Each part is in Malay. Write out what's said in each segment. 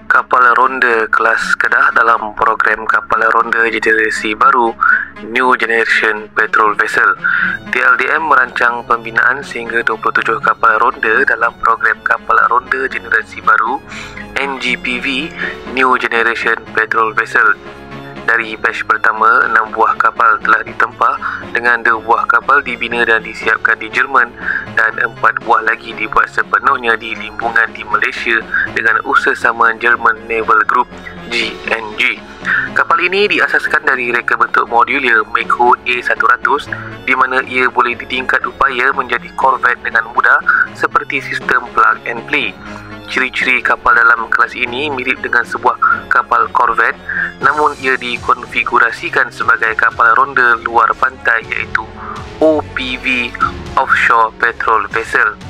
kapal ronda kelas Kedah dalam program kapal ronda generasi baru New Generation Patrol Vessel. TLDM merancang pembinaan sehingga 27 kapal ronda dalam program kapal ronda generasi baru NGPV New Generation Patrol Vessel. Dari batch pertama, 6 buah kapal telah ditempah dengan 2 buah kapal dibina dan disiapkan di Jerman dan 4 buah lagi dibuat sepenuhnya di limbungan di Malaysia dengan usahasamaan German Naval Group GNG. Kapal ini diasaskan dari reka bentuk modular Mako A100 di mana ia boleh ditingkat upaya menjadi korvet dengan mudah seperti sistem plug and play. Ciri-ciri kapal dalam kelas ini mirip dengan sebuah kapal korvet, namun ia dikonfigurasikan sebagai kapal ronda luar pantai iaitu OPV Offshore Patrol Vessel.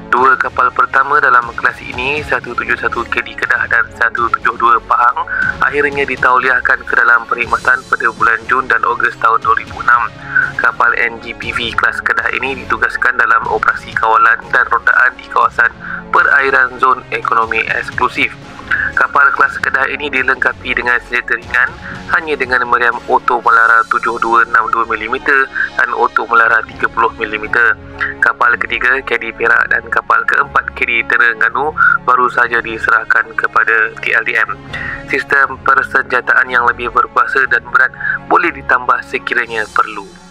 2 kapal pertama dalam kelas ini, 171 KD Kedah dan 172 Pahang, akhirnya ditauliahkan ke dalam perkhidmatan pada bulan Jun dan Ogos tahun 2006. Kapal NGPV kelas Kedah ini ditugaskan dalam operasi kawalan dan rondaan di kawasan perairan zon ekonomi eksklusif. Kapal kelas Kedah ini dilengkapi dengan senjata ringan hanya dengan meriam auto melara 7262mm dan auto melara 30mm. Kapal ketiga KD Perak dan kapal keempat KD Terengganu baru saja diserahkan kepada TLDM. Sistem persenjataan yang lebih berkuasa dan berat boleh ditambah sekiranya perlu.